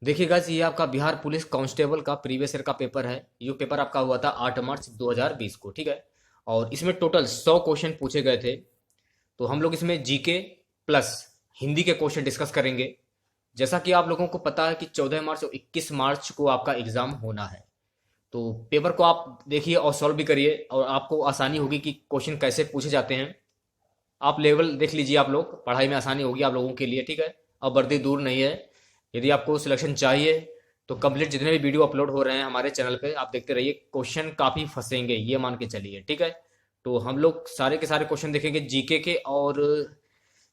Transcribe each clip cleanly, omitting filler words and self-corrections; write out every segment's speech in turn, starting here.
देखिए गाइस, ये आपका बिहार पुलिस कांस्टेबल का प्रीवियस ईयर का पेपर है। ये पेपर आपका हुआ था 8 मार्च 2020 को, ठीक है। और इसमें टोटल 100 क्वेश्चन पूछे गए थे। तो हम लोग इसमें जीके प्लस हिंदी के क्वेश्चन डिस्कस करेंगे। जैसा कि आप लोगों को पता है कि 14 मार्च और 21 मार्च को आपका एग्जाम होना है। तो पेपर को आप देखिए और सॉल्व भी करिए, और आपको आसानी होगी कि क्वेश्चन कैसे पूछे जाते हैं। आप लेवल देख लीजिए, आप लोग पढ़ाई में आसानी होगी आप लोगों के लिए, ठीक है। अब वर्दी दूर नहीं है। यदि आपको सिलेक्शन चाहिए तो कंप्लीट जितने भी वीडियो अपलोड हो रहे हैं हमारे चैनल पे आप देखते रहिए। क्वेश्चन काफ़ी फंसेंगे, ये मान के चलिए, ठीक है। तो हम लोग सारे के सारे क्वेश्चन देखेंगे जीके के और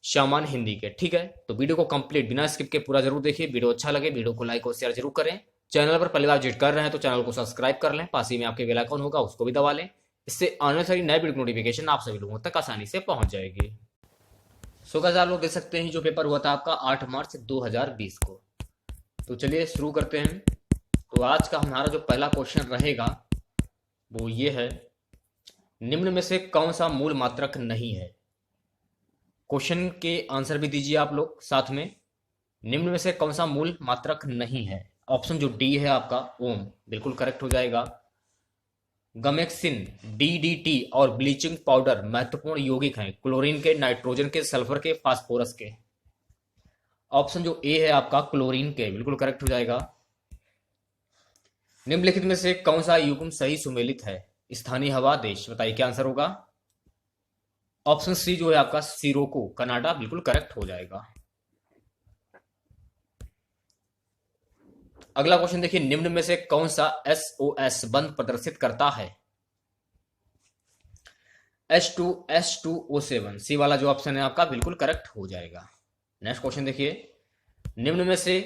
सामान्य हिंदी के, ठीक है। तो वीडियो को कंप्लीट बिना स्किप के पूरा जरूर देखिए। वीडियो अच्छा लगे वीडियो को लाइक और शेयर जरूर करें। चैनल पर पहली बार विजिट कर रहे हैं तो चैनल को सब्सक्राइब कर लें, पास ही में आपके बेल आइकन होगा उसको भी दबा लें। इससे आने वाली नए वीडियो नोटिफिकेशन आप सभी लोगों तक आसानी से पहुंच जाएगी। सो गाइस, आप लोग देख सकते हैं जो पेपर हुआ था आपका 8 मार्च 2020 को। तो चलिए शुरू करते हैं। तो आज का हमारा जो पहला क्वेश्चन रहेगा वो ये है, निम्न में से कौन सा मूल मात्रक नहीं है। क्वेश्चन के आंसर भी दीजिए आप लोग साथ में। निम्न में से कौन सा मूल मात्रक नहीं है। ऑप्शन जो डी है आपका ओम, बिल्कुल करेक्ट हो जाएगा। गमेक्सिन, डीडीटी और ब्लीचिंग पाउडर महत्वपूर्ण यौगिक हैं, क्लोरीन के, नाइट्रोजन के, सल्फर के, फास्फोरस के। ऑप्शन जो ए है आपका क्लोरीन के, बिल्कुल करेक्ट हो जाएगा। निम्नलिखित में से कौन सा युग्म सही सुमेलित है। स्थानीय हवा, देश, बताइए क्या आंसर होगा। ऑप्शन सी जो है आपका सिरोको, कनाडा, बिल्कुल करेक्ट हो जाएगा। अगला क्वेश्चन देखिए, निम्न में से कौन सा एसओएस बंध प्रदर्शित करता है। H2SO7, सी वाला जो ऑप्शन है आपका बिल्कुल करेक्ट हो जाएगा। नेक्स्ट क्वेश्चन देखिए, निम्न में से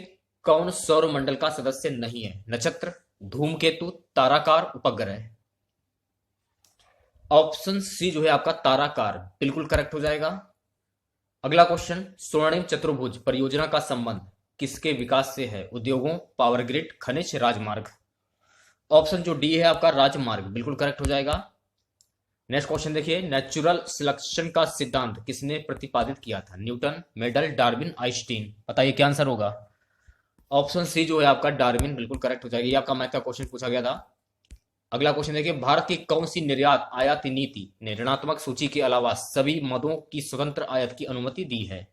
कौन सौर मंडल का सदस्य नहीं है। नक्षत्र, धूमकेतु, ताराकार, उपग्रह। ऑप्शन सी जो है आपका ताराकार, बिल्कुल करेक्ट हो जाएगा। अगला क्वेश्चन, स्वर्णिम चतुर्भुज परियोजना का संबंध किसके विकास से है। उद्योगों, पावर ग्रिड, खनिज, राजमार्ग। ऑप्शन जो डी है आपका राजमार्ग, बिल्कुल करेक्ट हो जाएगा। नेक्स्ट क्वेश्चन देखिए, नेचुरल सिलेक्शन का सिद्धांत किसने प्रतिपादित किया था। Newton, medal, Darwin, Einstein. बताइए क्या आंसर होगा। ऑप्शन सी जो है आपका डार्विन, बिल्कुल करेक्ट हो जाएगा। ये आपका मैथ का क्वेश्चन पूछा गया था। अगला क्वेश्चन देखिए, भारत की कौन सी निर्यात आयात नीति ने ऋणात्मक सूची के अलावा सभी मदों की स्वतंत्र आयात की अनुमति दी है।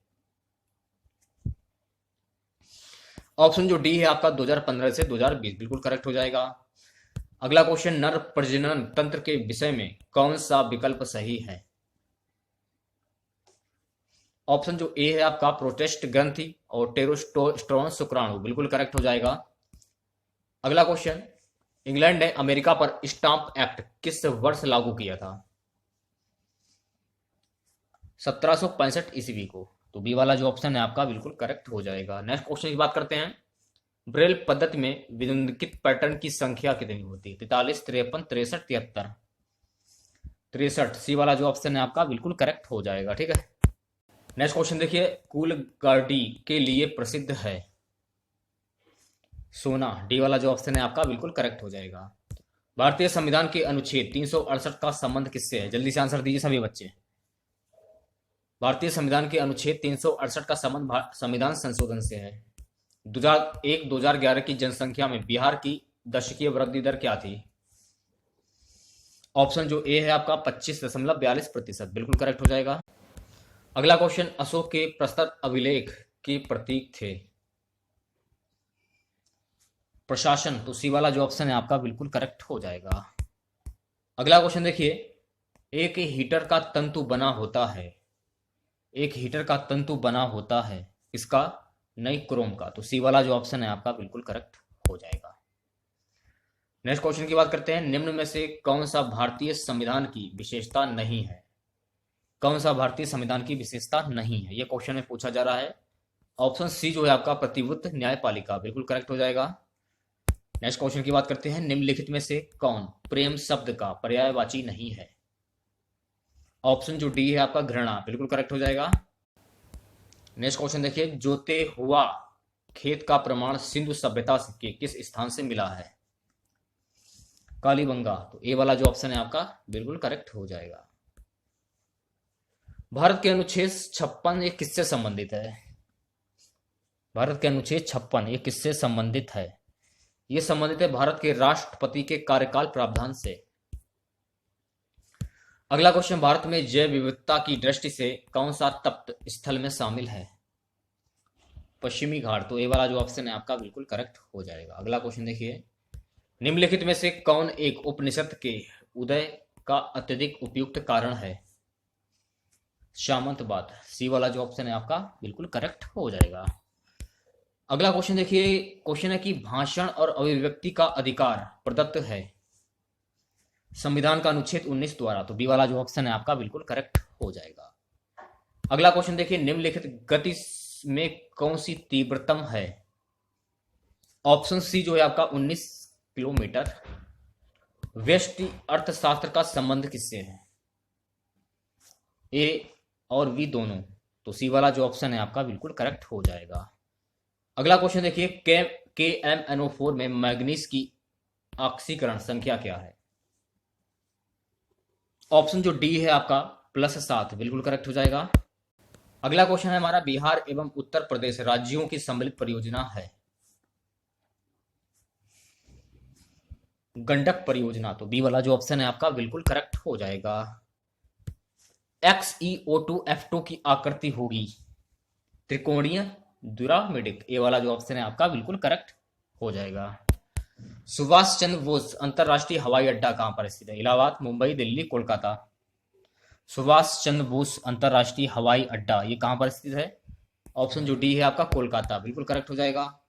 ऑप्शन जो डी है आपका 2015 से 2020, बिल्कुल करेक्ट हो जाएगा। अगला क्वेश्चन, नर प्रजनन तंत्र के विषय में कौन सा विकल्प सही है। ऑप्शन जो ए है आपका प्रोटेस्ट ग्रंथि और टेरोस्टेरोन शुक्राणु, बिल्कुल करेक्ट हो जाएगा। अगला क्वेश्चन, इंग्लैंड ने अमेरिका पर स्टाम्प एक्ट किस वर्ष लागू किया था। 1765 ईस्वी को। तो बी वाला जो ऑप्शन है आपका बिल्कुल करेक्ट हो जाएगा। नेक्स्ट क्वेश्चन की बात करते हैं, ब्रेल पद्धति में विनिम्नलिखित पैटर्न की संख्या कितनी होती है। 43, 53, 63, 73। 63, सी वाला जो ऑप्शन है आपका बिल्कुल करेक्ट हो जाएगा, ठीक है। नेक्स्ट क्वेश्चन देखिए, कूलगार्डी के लिए प्रसिद्ध है। सोना, डी वाला जो ऑप्शन है आपका बिल्कुल करेक्ट हो जाएगा। भारतीय संविधान के अनुच्छेद 368 का संबंध किससे है। जल्दी से आंसर दीजिए सभी बच्चे। भारतीय संविधान के अनुच्छेद 368 का संबंध संविधान संशोधन से है। 2001-2011 की जनसंख्या में बिहार की दशकीय वृद्धि दर क्या थी। ऑप्शन जो ए है आपका 25.42%, बिल्कुल करेक्ट हो जाएगा। अगला क्वेश्चन, अशोक के प्रस्तर अभिलेख के प्रतीक थे। प्रशासन, तो सी वाला जो ऑप्शन है आपका बिल्कुल करेक्ट हो जाएगा। अगला क्वेश्चन देखिए, एक हीटर का तंतु बना होता है। एक हीटर का तंतु बना होता है इसका, नई क्रोम का। तो सी वाला जो ऑप्शन है आपका बिल्कुल करेक्ट हो जाएगा। नेक्स्ट क्वेश्चन की बात करते हैं, निम्न में से कौन सा भारतीय संविधान की विशेषता नहीं है। कौन सा भारतीय संविधान की विशेषता नहीं है, यह क्वेश्चन में पूछा जा रहा है। ऑप्शन सी जो है आपका प्रतिबद्ध न्यायपालिका, बिल्कुल करेक्ट हो जाएगा। नेक्स्ट क्वेश्चन की बात करते हैं, निम्नलिखित में से कौन प्रेम शब्द का पर्यायवाची नहीं है। ऑप्शन जो डी है आपका घृणा, बिल्कुल करेक्ट हो जाएगा। नेक्स्ट क्वेश्चन देखिए, जोते हुआ खेत का प्रमाण सिंधु सभ्यता के किस स्थान से मिला है। कालीबंगा, तो ए वाला जो ऑप्शन है आपका बिल्कुल करेक्ट हो जाएगा। भारत के अनुच्छेद 56 ये किससे संबंधित है। भारत के अनुच्छेद 56 ये किससे संबंधित है? ये संबंधित है भारत के राष्ट्रपति के कार्यकाल प्रावधान से। अगला क्वेश्चन, भारत में जैव विविधता की दृष्टि से कौन सा तप्त स्थल में शामिल है? पश्चिमी घाट। तो ये वाला जो ऑप्शन है आपका बिल्कुल करेक्ट हो जाएगा। अगला क्वेश्चन देखिए, निम्नलिखित में से कौन एक उपनिषद के उदय का अत्यधिक उपयुक्त कारण है? सामंतवाद। सी वाला जो ऑप्शन है आपका बिल्कुल करेक्ट हो जाएगा। अगला क्वेश्चन देखिए, क्वेश्चन है कि भाषण और अभिव्यक्ति का अधिकार प्रदत्त है संविधान का अनुच्छेद 19 द्वारा। तो बी वाला जो ऑप्शन है आपका बिल्कुल करेक्ट हो जाएगा। अगला क्वेश्चन देखिए, निम्नलिखित गति में कौन सी तीव्रतम है? ऑप्शन सी जो है आपका 19 किलोमीटर। व्यष्टि अर्थशास्त्र का संबंध किससे है? ए और बी दोनों। तो सी वाला जो ऑप्शन है आपका बिल्कुल करेक्ट हो जाएगा। अगला क्वेश्चन देखिए, KMnO4 में मैग्नीज की ऑक्सीकरण संख्या क्या है? ऑप्शन जो डी है आपका +7 बिल्कुल करेक्ट हो जाएगा। अगला क्वेश्चन है हमारा, बिहार एवं उत्तर प्रदेश राज्यों की सम्मिलित परियोजना है गंडक परियोजना। तो बी वाला जो ऑप्शन है आपका बिल्कुल करेक्ट हो जाएगा। XeO2F2 की आकृति होगी त्रिकोणीय द्विरामिडिक। ए वाला जो ऑप्शन है आपका बिल्कुल करेक्ट हो जाएगा। सुभाष चंद्र बोस अंतरराष्ट्रीय हवाई अड्डा कहां पर स्थित है? इलाहाबाद, मुंबई, दिल्ली, कोलकाता। सुभाष चंद्र बोस अंतरराष्ट्रीय हवाई अड्डा ये कहां पर स्थित है? ऑप्शन जो डी है आपका कोलकाता बिल्कुल करेक्ट हो जाएगा।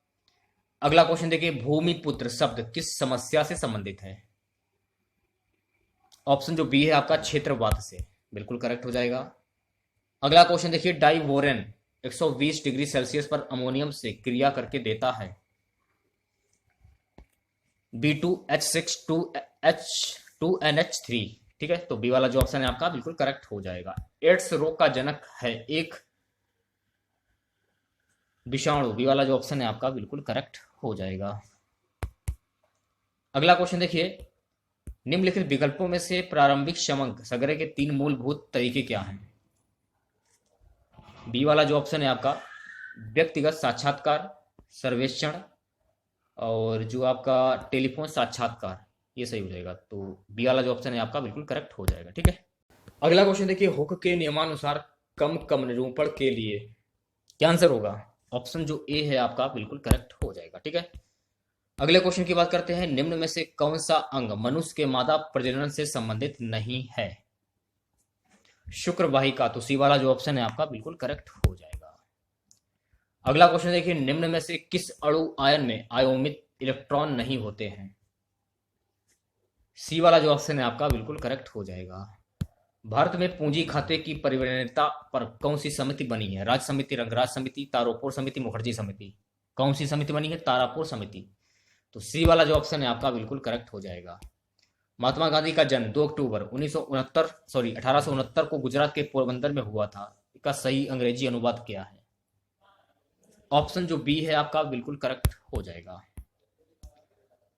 अगला क्वेश्चन देखिए, भूमिपुत्र शब्द किस समस्या से संबंधित है? ऑप्शन जो बी है आपका क्षेत्रवाद से बिल्कुल करेक्ट हो जाएगा। अगला क्वेश्चन देखिए, डाइवोरेन 120 डिग्री सेल्सियस पर अमोनियम से क्रिया करके देता है B2H6 2H2NH3। ठीक है, तो बी वाला जो ऑप्शन है आपका बिल्कुल करेक्ट हो जाएगा। एड्स रोग का जनक है एक विषाणु। बी वाला जो ऑप्शन है आपका बिल्कुल करेक्ट हो जाएगा। अगला क्वेश्चन देखिए, निम्नलिखित विकल्पों में से प्रारंभिक समंक संग्रह के 3 मूलभूत तरीके क्या हैं? बी वाला जो ऑप्शन है आपका व्यक्तिगत साक्षात्कार, सर्वेक्षण और जो आपका टेलीफोन साक्षात्कार ये सही हो जाएगा। तो बी वाला जो ऑप्शन है आपका बिल्कुल करेक्ट हो जाएगा। ठीक है, अगला क्वेश्चन देखिए, हुक के नियमानुसार कम निरूपण के लिए क्या आंसर होगा? ऑप्शन जो ए है आपका बिल्कुल करेक्ट हो जाएगा। ठीक है, अगले क्वेश्चन की बात करते हैं, निम्न में से कौन सा अंग मनुष्य के मादा प्रजनन से संबंधित नहीं है? शुक्र वाहिका। तो सी वाला जो ऑप्शन है आपका बिल्कुल करेक्ट हो जाएगा। अगला क्वेश्चन देखिए, निम्न में से किस अणु आयन में आयोमित इलेक्ट्रॉन नहीं होते हैं? सी वाला जो ऑप्शन है आपका बिल्कुल करेक्ट हो जाएगा। भारत में पूंजी खाते की परिवर्तनीयता पर कौन सी समिति बनी है? राज्य समिति, रंगराज समिति, तारापुर समिति, मुखर्जी समिति। कौन सी समिति बनी है? तारापुर समिति। तो सी वाला जो ऑप्शन है आपका बिल्कुल करेक्ट हो जाएगा। महात्मा गांधी का जन्म 2 अक्टूबर 1869 को गुजरात के पोरबंदर में हुआ था। इसका सही अंग्रेजी अनुवाद क्या है? ऑप्शन जो बी है आपका बिल्कुल करेक्ट हो जाएगा।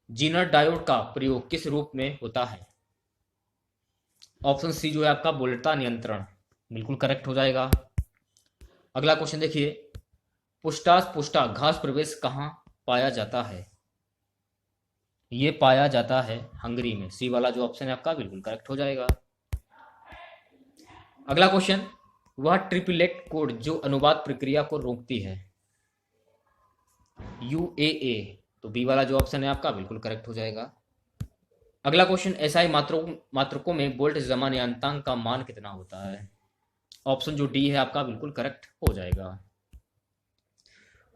जीनर डायोड का प्रयोग किस रूप में होता है? ऑप्शन सी जो है आपका वोल्टा नियंत्रण बिल्कुल करेक्ट हो जाएगा। अगला क्वेश्चन देखिए, पुष्टा घास प्रवेश कहां पाया जाता है? ये पाया जाता है हंगरी में। सी वाला जो ऑप्शन है आपका बिल्कुल करेक्ट हो जाएगा। अगला क्वेश्चन, वह ट्रिपलेट कोड जो अनुवाद प्रक्रिया को रोकती है? UAA। तो बी वाला जो ऑप्शन है आपका बिल्कुल करेक्ट हो जाएगा। अगला क्वेश्चन, SI मात्रकों में वोल्ट जमा नियतांक का मान कितना होता है? ऑप्शन जो डी है आपका बिल्कुल करेक्ट हो जाएगा।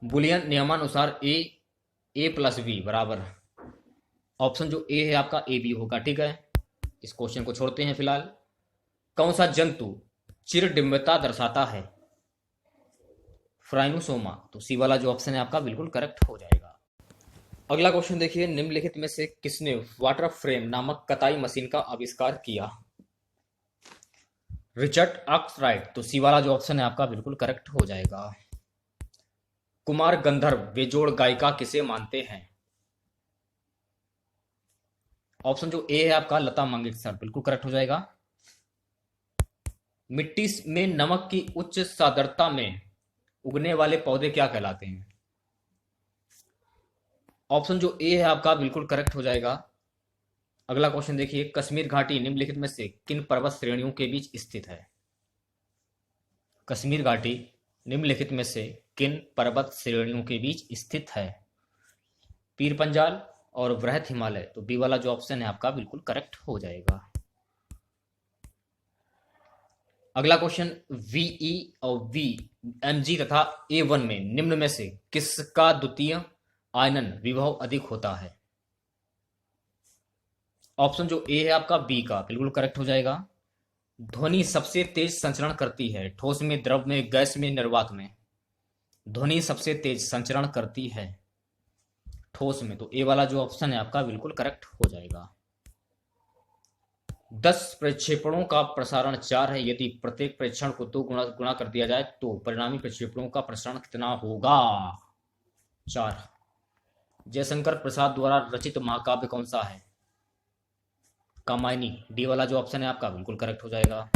बुलियन नियमानुसार A + B बराबर। ऑप्शन जो ए है आपका AB होगा। ठीक है, इस क्वेश्चन को छोड़ते हैं फिलहाल। कौन सा जंतु चिरडिम्बता दर्शाता है? फ्राइनोसोमा। तो सी वाला जो ऑप्शन है आपका बिल्कुल करेक्ट हो जाएगा। अगला क्वेश्चन देखिए, निम्नलिखित में से किसने वाटर फ्रेम नामक कताई मशीन का आविष्कार किया? Richard Arkwright. तो सी वाला जो ऑप्शन है आपका बिल्कुल करेक्ट हो जाएगा। कुमार गंधर्व बेजोड़ गायिका किसे मानते हैं? ऑप्शन जो ए है आपका लता मंगेशकर बिल्कुल करेक्ट हो जाएगा। मिट्टी में नमक की उच्च सांद्रता में उगने वाले पौधे क्या कहलाते हैं? ऑप्शन जो ए है आपका बिल्कुल करेक्ट हो जाएगा। अगला क्वेश्चन देखिए, कश्मीर घाटी निम्नलिखित में से किन पर्वत श्रेणियों के बीच स्थित है? कश्मीर घाटी निम्नलिखित में से किन पर्वत श्रेणियों के बीच स्थित है? पीर पंजाल और वृहत हिमालय। तो बी वाला जो ऑप्शन है आपका बिल्कुल करेक्ट हो जाएगा। अगला क्वेश्चन, वीई और वी एमजी तथा ए1 में निम्न में से किसका द्वितीय आयनन विभव अधिक होता है? ऑप्शन जो ए है आपका बी का बिल्कुल करेक्ट हो जाएगा। ध्वनि सबसे तेज संचरण करती है ठोस में, द्रव में, गैस में, निर्वात में? ध्वनि सबसे तेज संचरण करती है ठोस में। तो ए वाला जो ऑप्शन है आपका बिल्कुल करेक्ट हो जाएगा। 10 प्रक्षेपणों का प्रसारण 4 है। यदि प्रत्येक प्रेक्षण को 2 गुणा कर दिया जाए तो परिणामी प्रक्षेपणों का प्रसारण कितना होगा? 4। जयशंकर प्रसाद द्वारा रचित महाकाव्य कौन सा है? कामायनी। डी वाला जो ऑप्शन है आपका बिल्कुल करेक्ट हो जाएगा।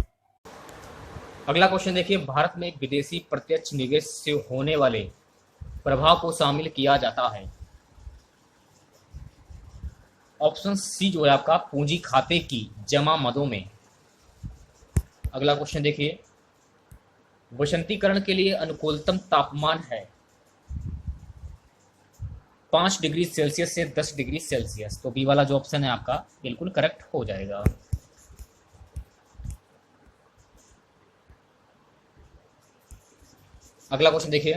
अगला क्वेश्चन देखिए, भारत में विदेशी प्रत्यक्ष निवेश से होने वाले प्रभाव को शामिल किया जाता है। ऑप्शन सी जो है आपका पूंजी खाते की जमा मदों में। अगला क्वेश्चन देखिए, वसंतीकरण के लिए अनुकूलतम तापमान है 5 डिग्री सेल्सियस से 10 डिग्री सेल्सियस। तो बी वाला जो ऑप्शन है आपका बिल्कुल करेक्ट हो जाएगा। अगला क्वेश्चन देखिए,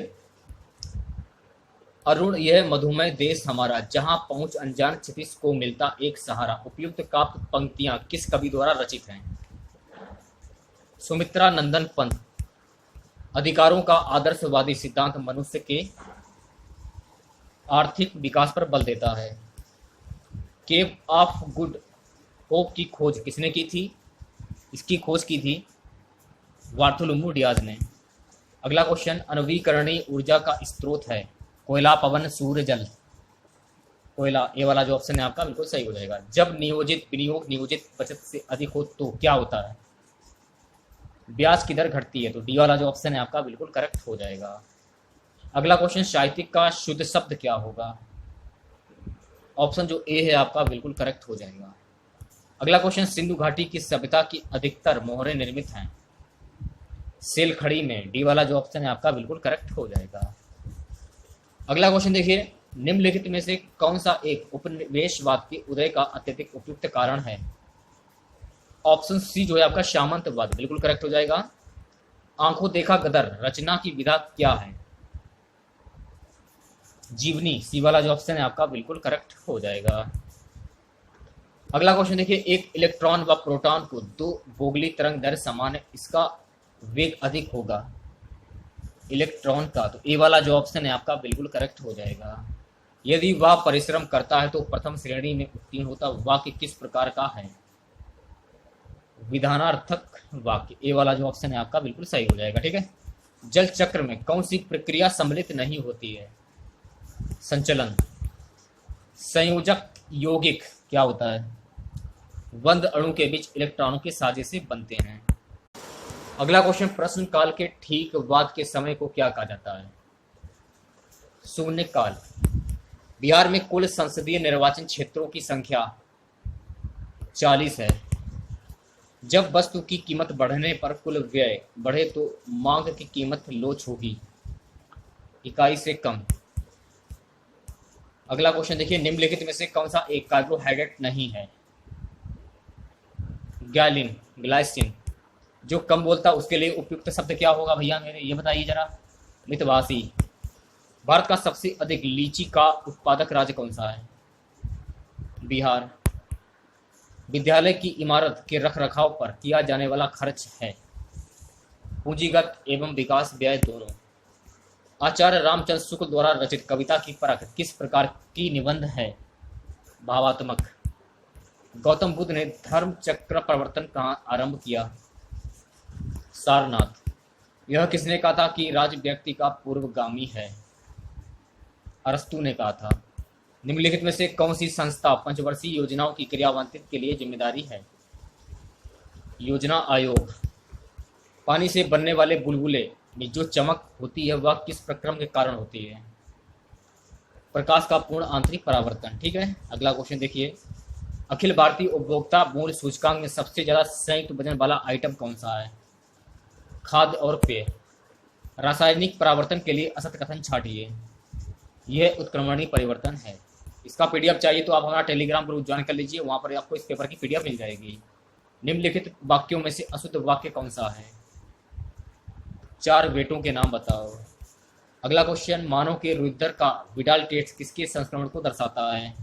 अरुण यह मधुमय देश हमारा, जहां पहुंच अनजान क्षितिज को मिलता एक सहारा। उपयुक्त काव्य पंक्तियां किस कवि द्वारा रचित हैं? सुमित्रा नंदन पंत। अधिकारों का आदर्शवादी सिद्धांत मनुष्य के आर्थिक विकास पर बल देता है। केव ऑफ गुड होप की खोज किसने की थी? इसकी खोज की थी बार्थोलोम्यू डियाज ने। अगला क्वेश्चन, अनवीकरणीय ऊर्जा का स्रोत है कोयला, पवन, सूर्य, जल। कोयला। ए वाला जो ऑप्शन है आपका बिल्कुल सही हो जाएगा। जब नियोजित विनियोग नियोजित बचत से अधिक हो तो क्या होता है? ब्याज की दर घटती है। तो डी वाला जो ऑप्शन है आपका बिल्कुल करेक्ट हो जाएगा। अगला क्वेश्चन, साहित्यिक का शुद्ध शब्द क्या होगा? ऑप्शन जो ए है आपका बिल्कुल करेक्ट हो जाएगा। अगला क्वेश्चन, सिंधु घाटी की सभ्यता की अधिकतर मोहरें निर्मित हैं सेलखड़ी में। डी वाला जो ऑप्शन है आपका बिल्कुल करेक्ट हो जाएगा। अगला क्वेश्चन देखिए, निम्नलिखित में से कौन सा एक उपनिवेशवाद के उदय का अत्यधिक उपयुक्त कारण है? ऑप्शन सी जो है आपका सामंतवाद बिल्कुल करेक्ट हो जाएगा। आंखों देखा गदर रचना की विधा क्या है? जीवनी। सी वाला जो ऑप्शन है आपका बिल्कुल करेक्ट हो जाएगा। अगला क्वेश्चन देखिए, एक इलेक्ट्रॉन व प्रोटॉन को 2 बोगली तरंग दैर्ध्य समान है, इसका वेग अधिक होगा इलेक्ट्रॉन का। तो ए वाला जो ऑप्शन है आपका बिल्कुल करेक्ट हो जाएगा। यदि वह परिश्रम करता है तो प्रथम श्रेणी में उत्तीर्ण होता। वाक्य किस प्रकार का है? विधानार्थक वाक्य। ए वाला जो ऑप्शन है आपका बिल्कुल सही हो जाएगा। ठीक है। जल चक्र में कौन सी प्रक्रिया सम्मिलित नहीं होती है? संचलन। संयोजक यौगिक क्या होता है? बंद अणु के बीच इलेक्ट्रॉनों के साझे से बनते हैं। अगला क्वेश्चन, प्रश्न काल के ठीक बाद के समय को क्या कहा जाता है? शून्य काल। बिहार में कुल संसदीय निर्वाचन क्षेत्रों की संख्या 40 है। जब वस्तु की कीमत बढ़ने पर कुल व्यय बढ़े तो मांग की कीमत लोच होगी इकाई से कम। अगला क्वेश्चन देखिए, निम्नलिखित में से कौन सा एक कार्बोहाइड्रेट नहीं है? ग्यालिन, ग्लाइसिन। जो कम बोलता उसके लिए उपयुक्त शब्द क्या होगा भैया मेरे, ये बताइए जरा। मितवासी। भारत का सबसे अधिक लीची का उत्पादक राज्य कौन सा है? बिहार। विद्यालय की इमारत के रखरखाव पर किया जाने वाला खर्च है पूंजीगत एवं विकास व्यय दोनों। आचार्य रामचंद्र शुक्ल द्वारा रचित कविता की परख किस प्रकार की निबंध है? भावात्मक। गौतम बुद्ध ने धर्म चक्र प्रवर्तन कहाँ आरंभ किया? सारनाथ। यह किसने कहा था कि राज व्यक्ति का पूर्वगामी है? अरस्तु ने कहा था। निम्नलिखित में से कौन सी संस्था पंचवर्षीय योजनाओं की क्रियान्वित के लिए जिम्मेदारी है? योजना आयोग। पानी से बनने वाले बुलबुले में जो चमक होती है वह किस प्रक्रम के कारण होती है? प्रकाश का पूर्ण आंतरिक परावर्तन। ठीक है, अगला क्वेश्चन देखिए, अखिल भारतीय उपभोक्ता मूल्य सूचकांक में सबसे ज्यादा संयुक्त वजन वाला आइटम कौन सा है? खाद्य और पेय। रासायनिक परावर्तन के लिए असत कथन छाटिए। यह उत्क्रमणीय परिवर्तन है। इसका पीडीएफ चाहिए तो आप हमारा टेलीग्राम ग्रुप ज्वाइन कर लीजिए, वहां पर आपको इस पेपर की पीडीएफ मिल जाएगी। निम्नलिखित वाक्यों में से अशुद्ध वाक्य कौन सा है? 4 बेटों के नाम बताओ। अगला क्वेश्चन, मानव के रुधिर का विडाल टेस्ट किसके संस्करण को दर्शाता है?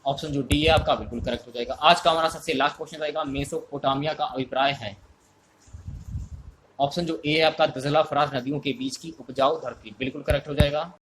ऑप्शन जो डी है आपका बिल्कुल करेक्ट हो जाएगा। आज का हमारा सबसे लास्ट क्वेश्चन रहेगा, मेसोपोटामिया का अभिप्राय है। ऑप्शन जो ए है आपका, दजला फराज नदियों के बीच की उपजाऊ धरती, बिल्कुल करेक्ट हो जाएगा।